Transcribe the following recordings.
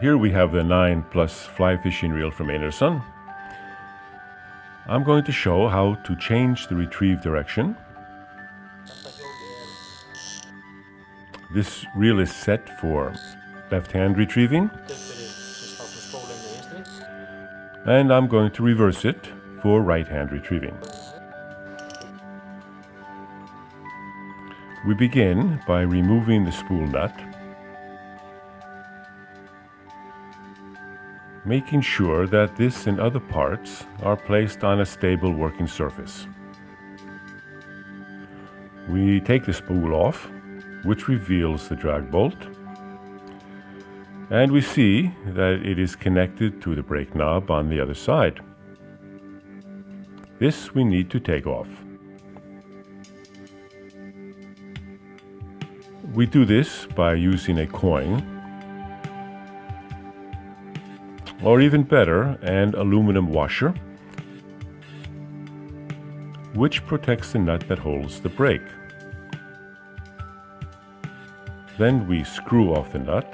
Here we have the 9+ fly fishing reel from Einarsson. I'm going to show how to change the retrieve direction. This reel is set for left-hand retrieving, and I'm going to reverse it for right-hand retrieving. We begin by removing the spool nut, making sure that this and other parts are placed on a stable working surface. We take the spool off, which reveals the drag bolt, and we see that it is connected to the brake knob on the other side. This we need to take off. We do this by using a coin, or even better, an aluminum washer, which protects the nut that holds the brake. Then we screw off the nut,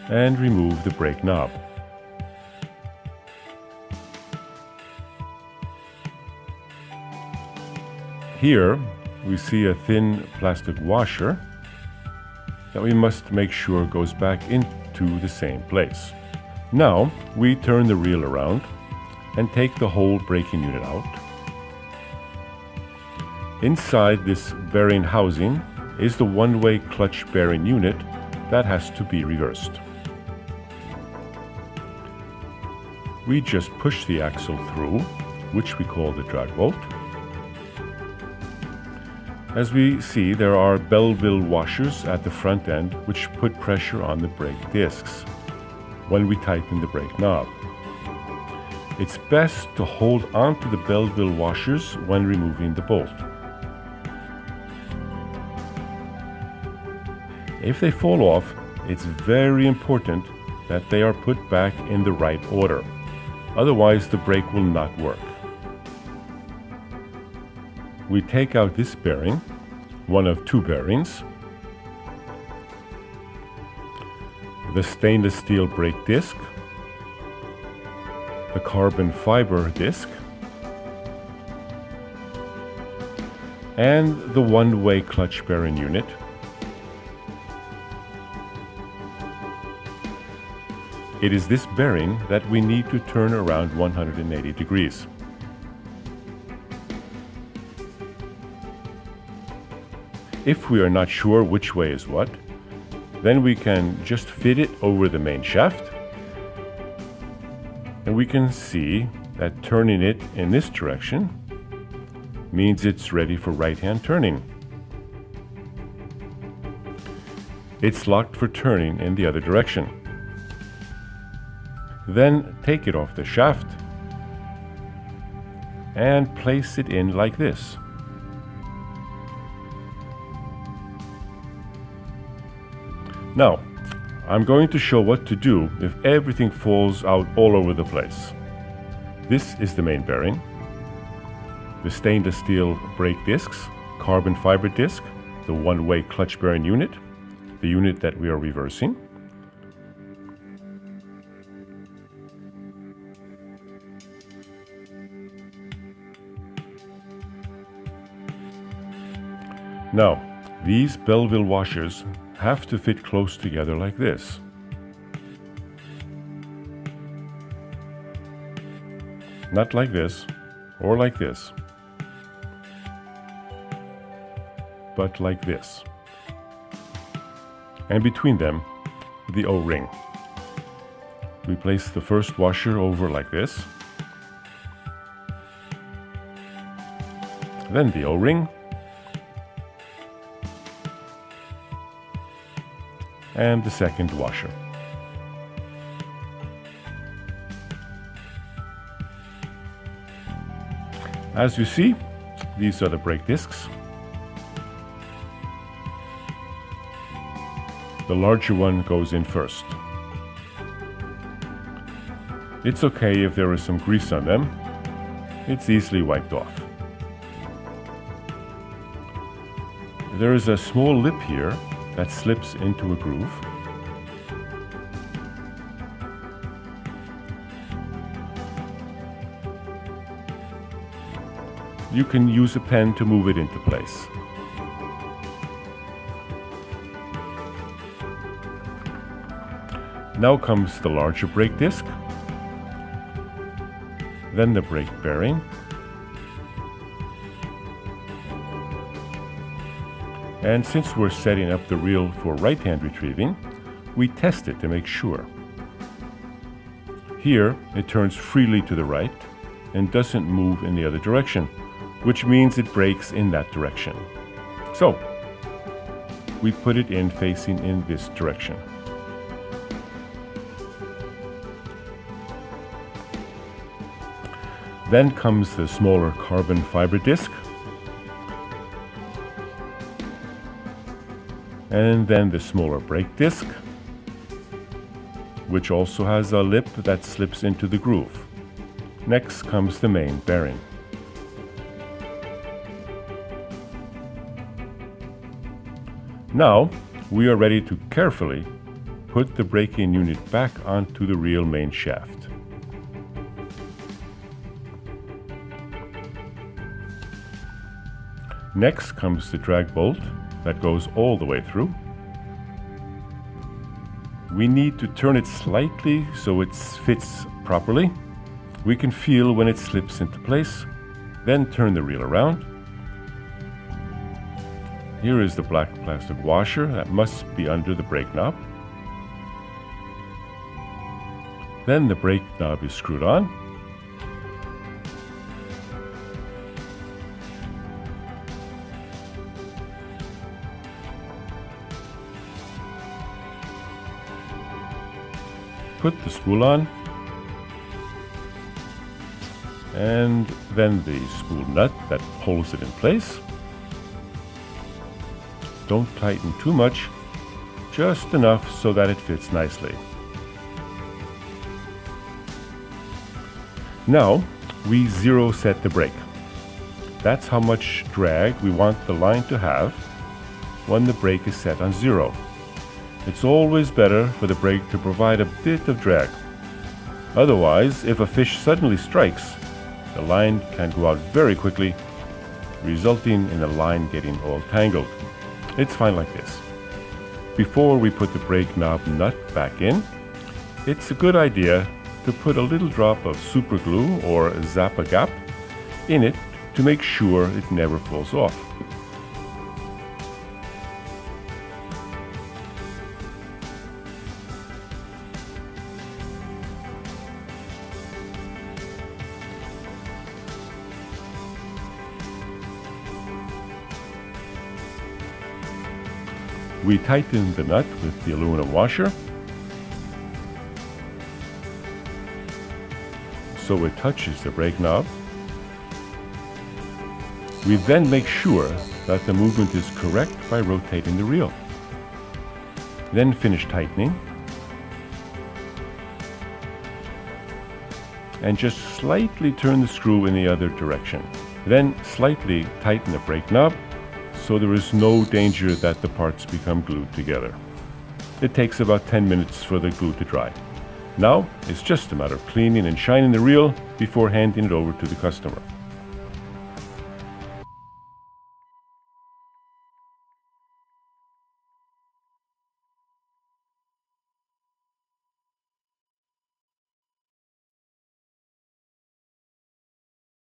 and remove the brake knob. Here we see a thin plastic washer that we must make sure goes back into the same place. Now we turn the reel around and take the whole braking unit out. Inside this bearing housing is the one-way clutch bearing unit that has to be reversed. We just push the axle through, which we call the drag bolt. As we see, there are Belleville washers at the front end which put pressure on the brake discs when we tighten the brake knob. It's best to hold onto the Belleville washers when removing the bolt. If they fall off, it's very important that they are put back in the right order. Otherwise, the brake will not work. We take out this bearing, one of two bearings, the stainless steel brake disc, the carbon fiber disc, and the one-way clutch bearing unit. It is this bearing that we need to turn around 180 degrees. If we are not sure which way is what, then we can just fit it over the main shaft, and we can see that turning it in this direction means it's ready for right-hand turning. It's locked for turning in the other direction. Then take it off the shaft and place it in like this. Now, I'm going to show what to do if everything falls out all over the place. This is the main bearing, the stainless steel brake discs, carbon fiber disc, the one-way clutch bearing unit, the unit that we are reversing. Now, these Belleville washers have to fit close together like this. Not like this, or like this, but like this. And between them, the O-ring. We place the first washer over like this, then the O-ring, and the second washer. As you see, these are the brake discs. The larger one goes in first. It's okay if there is some grease on them. It's easily wiped off. There is a small lip here that slips into a groove. You can use a pen to move it into place. Now comes the larger brake disc, then the brake bearing, and since we're setting up the reel for right-hand retrieving, we test it to make sure. Here it turns freely to the right and doesn't move in the other direction, which means it brakes in that direction. So we put it in facing in this direction. Then comes the smaller carbon fiber disc, and then the smaller brake disc, which also has a lip that slips into the groove. Next comes the main bearing. Now we are ready to carefully put the braking unit back onto the real main shaft. Next comes the drag bolt that goes all the way through. We need to turn it slightly so it fits properly. We can feel when it slips into place. Then turn the reel around. Here is the black plastic washer that must be under the brake knob. Then the brake knob is screwed on. Put the spool on, and then the spool nut that holds it in place. Don't tighten too much, just enough so that it fits nicely. Now we zero set the brake. That's how much drag we want the line to have when the brake is set on 0. It's always better for the brake to provide a bit of drag. Otherwise, if a fish suddenly strikes, the line can go out very quickly, resulting in the line getting all tangled. It's fine like this. Before we put the brake knob nut back in, it's a good idea to put a little drop of super glue or Zap-A-Gap in it to make sure it never falls off. We tighten the nut with the aluminum washer so it touches the brake knob. We then make sure that the movement is correct by rotating the reel. Then finish tightening and just slightly turn the screw in the other direction. Then slightly tighten the brake knob so there is no danger that the parts become glued together. It takes about 10 minutes for the glue to dry. Now it's just a matter of cleaning and shining the reel before handing it over to the customer.